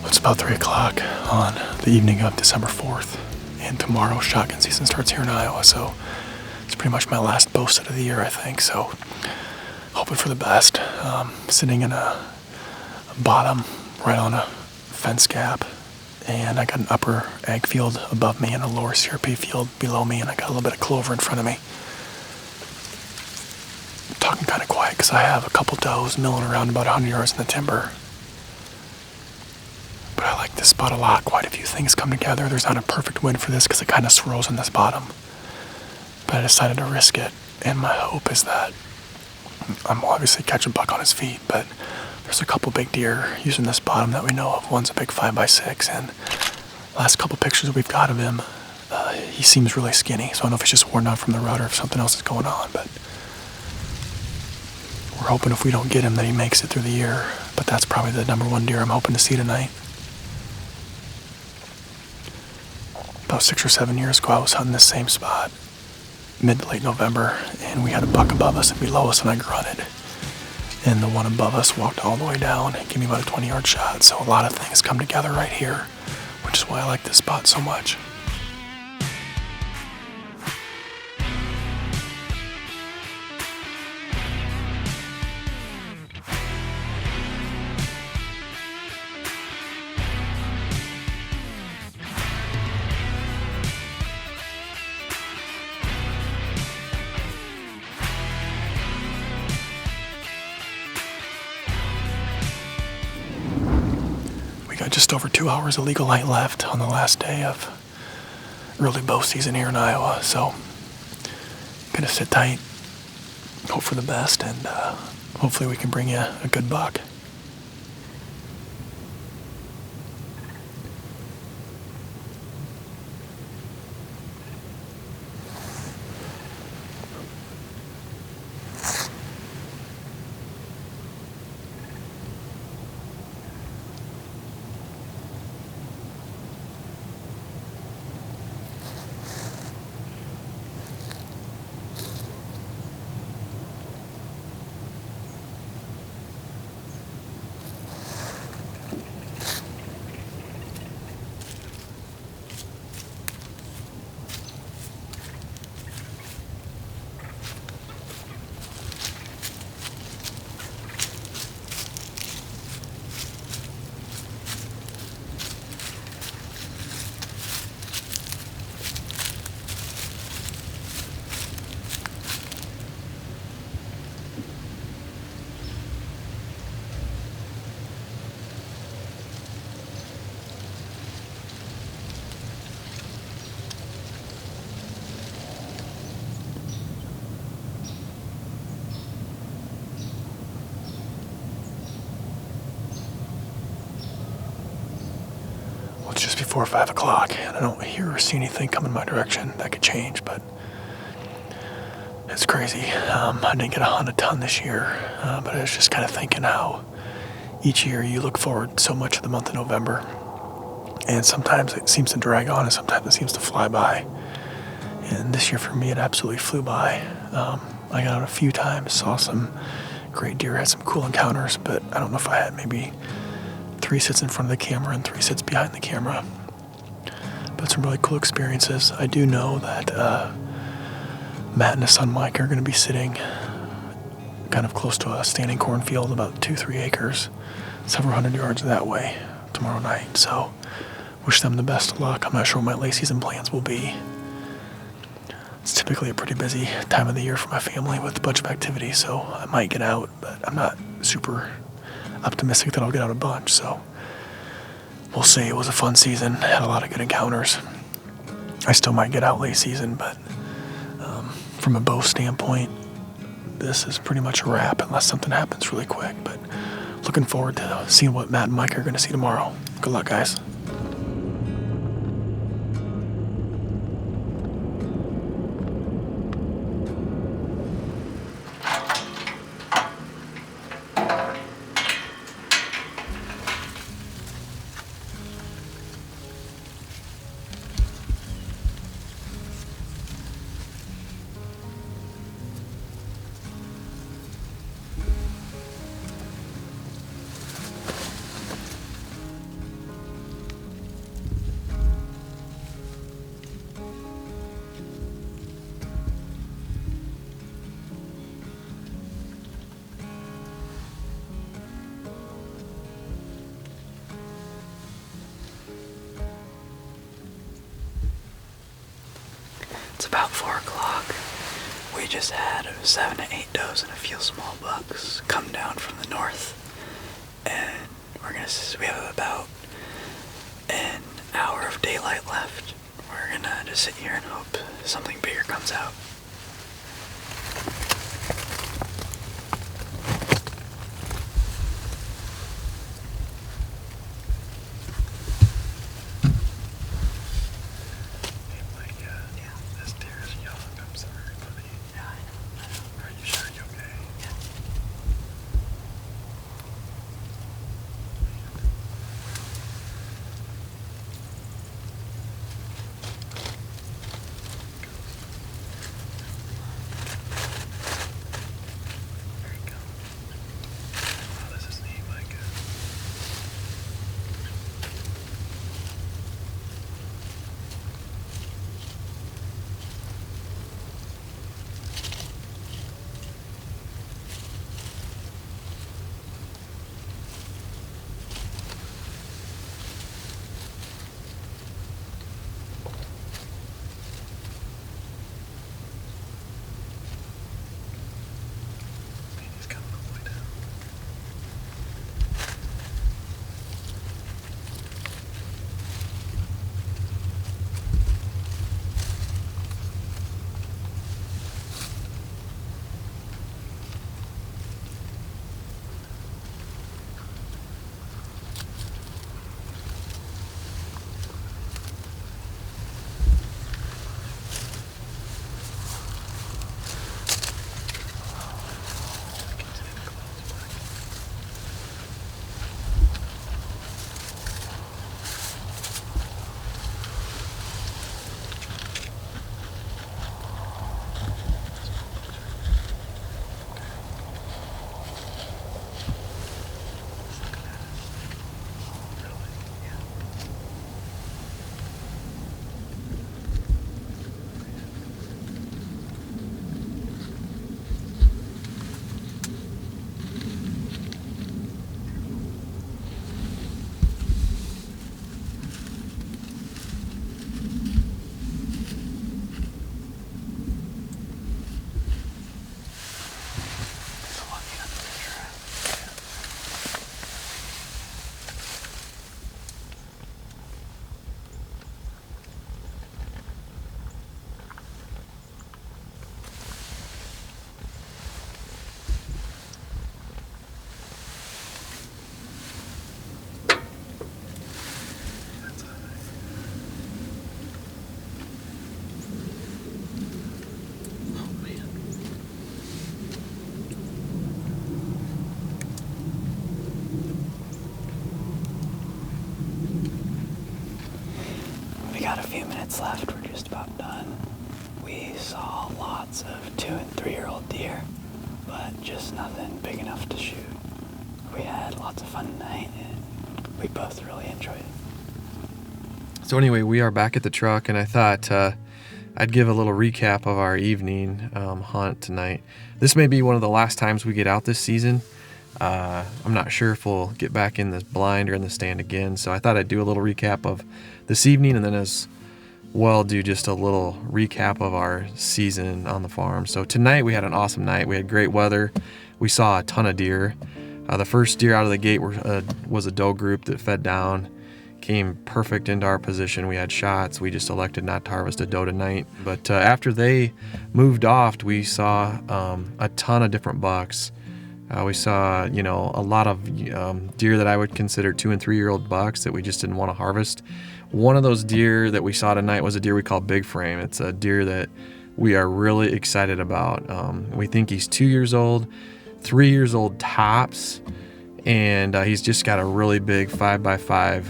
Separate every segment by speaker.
Speaker 1: It's about 3 o'clock on the evening of December 4th, and tomorrow shotgun season starts here in Iowa, so it's pretty much my last bow set of the year, I think, so hoping for the best. Sitting in a bottom right on a fence gap, and I got an upper ag field above me and a lower CRP field below me, and I got a little bit of clover in front of me. I'm talking kind of quiet because I have a couple does milling around about 100 yards in the timber. But I like this spot a lot. Quite a few things come together. There's not a perfect wind for this because it kind of swirls in this bottom. But I decided to risk it, and my hope is that I'm obviously catch a buck on his feet, but there's a couple big deer using this bottom that we know of. One's a big 5x6, and last couple pictures we've got of him, he seems really skinny, so I don't know if he's just worn out from the rut or if something else is going on, but we're hoping if we don't get him that he makes it through the year. But that's probably the number one deer I'm hoping to see tonight. About 6 or 7 years ago, I was hunting this same spot, mid to late November, and we had a buck above us and below us, and I grunted. And the one above us walked all the way down and gave me about a 20-yard shot. So a lot of things come together right here, which is why I like this spot so much. Got just over 2 hours of legal light left on the last day of early bow season here in Iowa, so I'm gonna sit tight, hope for the best, and hopefully we can bring you a good buck. It's just before 5 o'clock, and I don't hear or see anything coming my direction. That could change, but it's crazy. I didn't get to hunt a ton this year, but I was just kind of thinking how each year you look forward so much to the month of November, and sometimes it seems to drag on, and sometimes it seems to fly by. And this year for me, it absolutely flew by. I got out a few times, saw some great deer, had some cool encounters, but I don't know if I had maybe 3 sits in front of the camera and 3 sits behind the camera. But some really cool experiences. I do know that Matt and his son Micah are going to be sitting kind of close to a standing cornfield, about 2-3 acres, several hundred yards that way tomorrow night. So wish them the best of luck. I'm not sure what my late season plans will be. It's typically a pretty busy time of the year for my family with a bunch of activities, so I might get out, but I'm not super optimistic that I'll get out a bunch, so we'll see. It was a fun season, had a lot of good encounters. I still might get out late season, but from a bow standpoint, this is pretty much a wrap unless something happens really quick. But looking forward to seeing what Matt and Mike are going to see tomorrow. Good luck, guys.
Speaker 2: It's about 4 o'clock. We just had 7 to 8 does and a few small bucks come down from the north. And we have about an hour of daylight left. We're gonna just sit here and hope something bigger comes out. Got a few minutes left. We're just about done. We saw lots of 2 and 3-year-old deer, but just nothing big enough to shoot. We had lots of fun tonight, and we both really enjoyed it.
Speaker 3: So anyway, we are back at the truck, and I thought I'd give a little recap of our evening hunt tonight. This may be one of the last times we get out this season. I'm not sure if we'll get back in the blind or in the stand again, so I thought I'd do a little recap of this evening, and then as well do just a little recap of our season on the farm. So tonight we had an awesome night. We had great weather. We saw a ton of deer. The first deer out of the gate was a doe group that fed down, came perfect into our position. We had shots. We just elected not to harvest a doe tonight. But after they moved off, we saw a ton of different bucks. We saw, a lot of deer that I would consider 2 and 3-year-old bucks that we just didn't want to harvest. One of those deer that we saw tonight was a deer we call Big Frame. It's a deer that we are really excited about. We think he's 2 years old, 3 years old tops, and he's just got a really big 5x5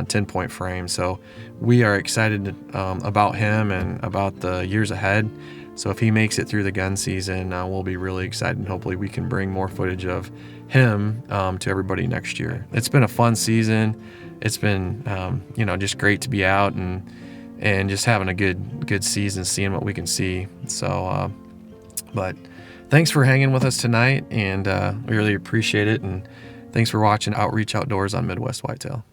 Speaker 3: 10-point frame. So we are excited about him and about the years ahead. So if he makes it through the gun season, we'll be really excited, and hopefully we can bring more footage of him to everybody next year. It's been a fun season. It's been, just great to be out and just having a good season, seeing what we can see. So, but thanks for hanging with us tonight, and we really appreciate it. And thanks for watching Outreach Outdoors on Midwest Whitetail.